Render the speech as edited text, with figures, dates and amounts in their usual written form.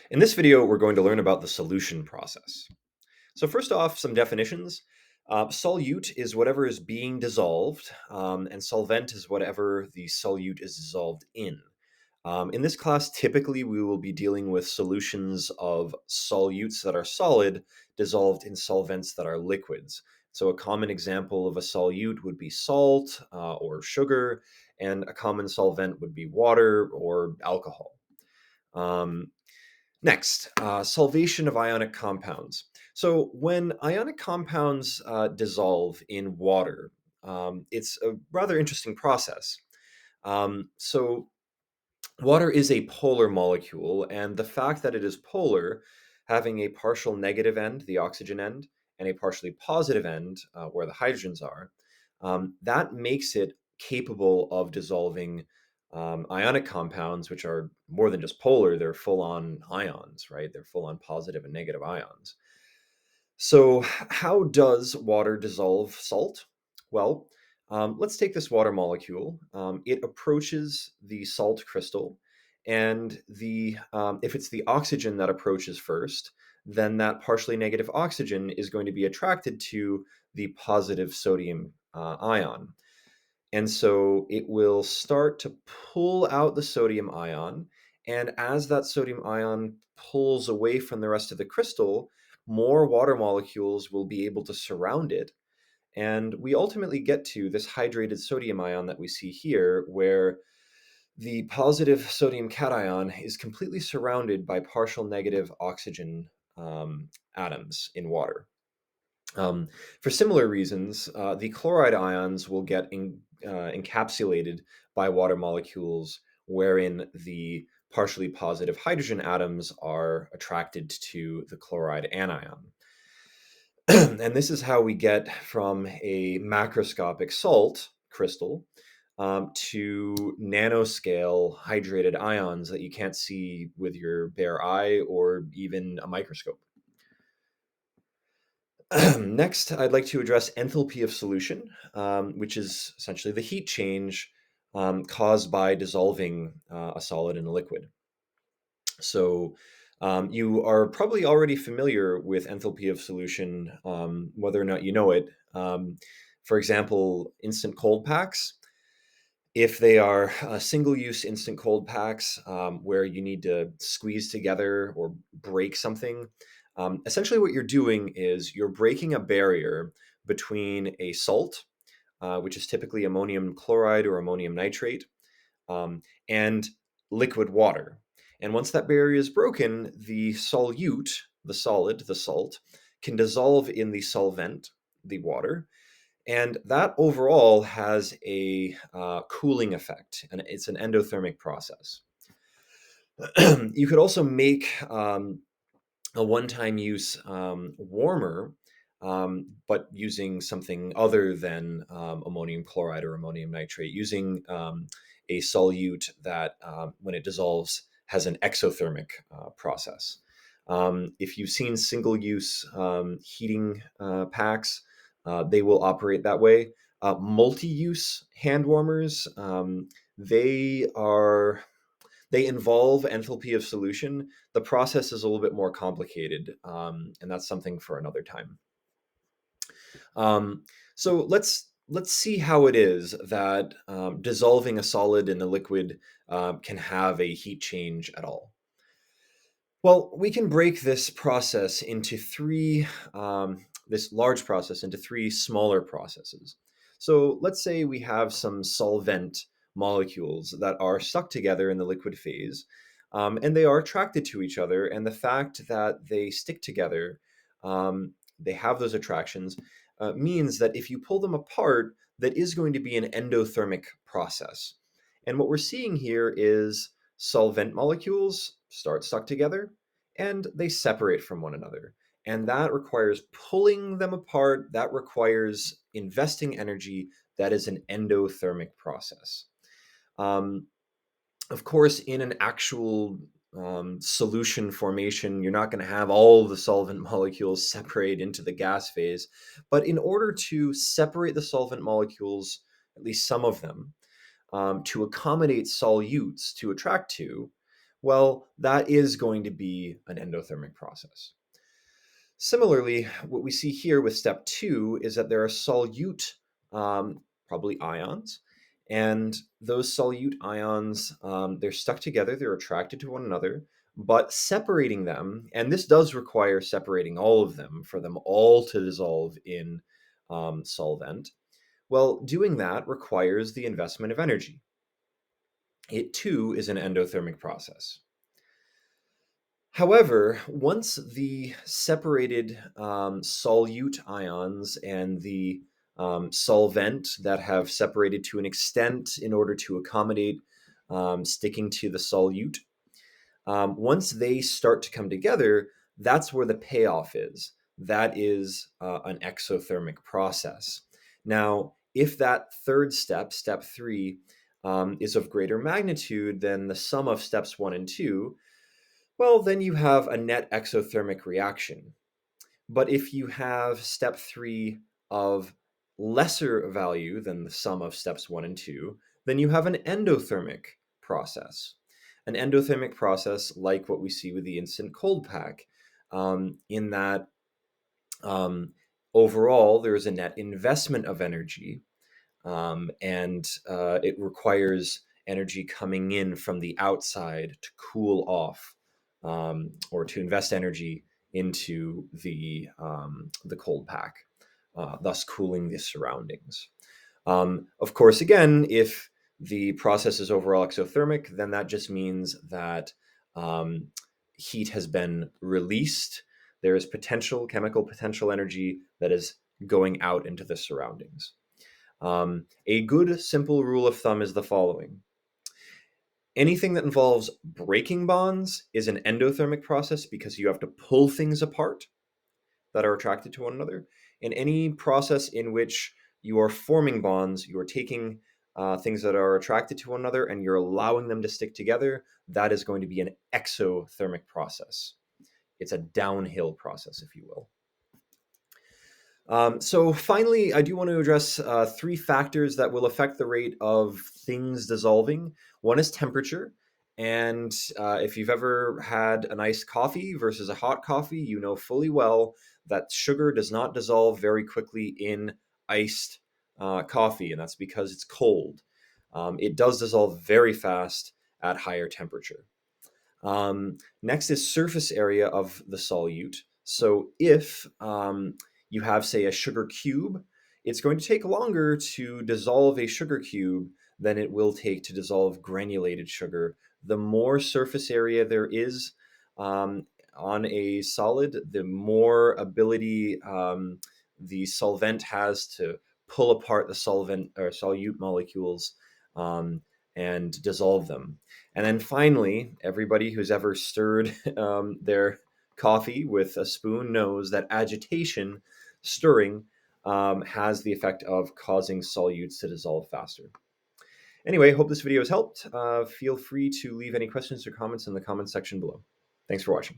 In this video, we're going to learn about the solution process. So first off, some definitions. Solute is whatever is being dissolved, and solvent is whatever the solute is dissolved in. In this class, typically we will be dealing with solutions of solutes that are solid dissolved in solvents that are liquids. So a common example of a solute would be salt or sugar, and a common solvent would be water or alcohol. Um, Next, solvation of ionic compounds. So when ionic compounds dissolve in water, it's a rather interesting process. So water is a polar molecule, and the fact that it is polar, having a partial negative end, the oxygen end, and a partially positive end, where the hydrogens are, that makes it capable of dissolving ionic compounds, which are more than just polar, they're full on ions, right? They're full on positive and negative ions. So, how does water dissolve salt? Well, let's take this water molecule. It approaches the salt crystal, and if it's the oxygen that approaches first, then that partially negative oxygen is going to be attracted to the positive sodium ion. And so it will start to pull out the sodium ion. And as that sodium ion pulls away from the rest of the crystal, more water molecules will be able to surround it. And we ultimately get to this hydrated sodium ion that we see here, where the positive sodium cation is completely surrounded by partial negative oxygen atoms in water. Um, for similar reasons, the chloride ions will get encapsulated by water molecules wherein the partially positive hydrogen atoms are attracted to the chloride anion. And this is how we get from a macroscopic salt crystal to nanoscale hydrated ions that you can't see with your bare eye or even a microscope. Next, I'd like to address enthalpy of solution, which is essentially the heat change caused by dissolving a solid in a liquid. So, you are probably already familiar with enthalpy of solution, whether or not you know it. For example, instant cold packs. If they are single-use instant cold packs where you need to squeeze together or break something, essentially what you're doing is you're breaking a barrier between a salt, which is typically ammonium chloride or ammonium nitrate, and liquid water. And once that barrier is broken, the solute, the solid, the salt, can dissolve in the solvent, the water, and that overall has a cooling effect, and it's an endothermic process. You could also make a one-time use warmer, but using something other than ammonium chloride or ammonium nitrate, using a solute that, when it dissolves, has an exothermic process. If you've seen single-use heating packs, they will operate that way. Multi-use hand warmers, they are they involve enthalpy of solution. The process is a little bit more complicated, and that's something for another time. Um, so let's see how it is that dissolving a solid in a liquid can have a heat change at all. Well, we can break this process into this large process into three smaller processes. So let's say we have some solvent molecules that are stuck together in the liquid phase, and they are attracted to each other. And the fact that they stick together, they have those attractions, means that if you pull them apart, that is going to be an endothermic process. And what we're seeing here is solvent molecules start stuck together and they separate from one another. And that requires pulling them apart, that requires investing energy. That is an endothermic process. Um, of course, in an actual solution formation, you're not going to have all the solvent molecules separate into the gas phase. But in order to separate the solvent molecules, at least some of them, to accommodate solutes to attract to, Well, that is going to be an endothermic process. Similarly, what we see here with step 2 is that there are solute, probably ions, and those solute ions, they're stuck together, they're attracted to one another, but separating them, and this does require separating all of them for them all to dissolve in solvent. Well, doing that requires the investment of energy. It too is an endothermic process. However, once the separated solute ions and the solvent that have separated to an extent in order to accommodate sticking to the solute, once they start to come together, that's where the payoff is. That is an exothermic process. Now, if that third step, step 3, is of greater magnitude than the sum of steps 1 and 2, well, then you have a net exothermic reaction. But if you have step 3 of lesser value than the sum of steps 1 and 2, then you have an endothermic process. An endothermic process like what we see with the instant cold pack, in that overall there is a net investment of energy, and it requires energy coming in from the outside to cool off, or to invest energy into the cold pack, thus cooling the surroundings. Of course, again, if the process is overall exothermic, then that just means that um, heat has been released. There is chemical potential energy that is going out into the surroundings. A good simple rule of thumb is the following: anything that involves breaking bonds is an endothermic process because you have to pull things apart that are attracted to one another. In any process in which you are forming bonds, you are taking things that are attracted to one another and you're allowing them to stick together, that is going to be an exothermic process. It's a downhill process, if you will. So finally, I do want to address 3 factors that will affect the rate of things dissolving. One is temperature. And if you've ever had an iced coffee versus a hot coffee, you know fully well that sugar does not dissolve very quickly in iced coffee, and that's because it's cold. It does dissolve very fast at higher temperature. Next is surface area of the solute. So if you have, say, a sugar cube, it's going to take longer to dissolve a sugar cube than it will take to dissolve granulated sugar. The more surface area there is on a solid, the more ability the solvent has to pull apart the solvent or solute molecules, and dissolve them. And then finally, everybody who's ever stirred their coffee with a spoon knows that agitation, stirring, has the effect of causing solutes to dissolve faster. Anyway, hope this video has helped. Feel free to leave any questions or comments in the comments section below. Thanks for watching.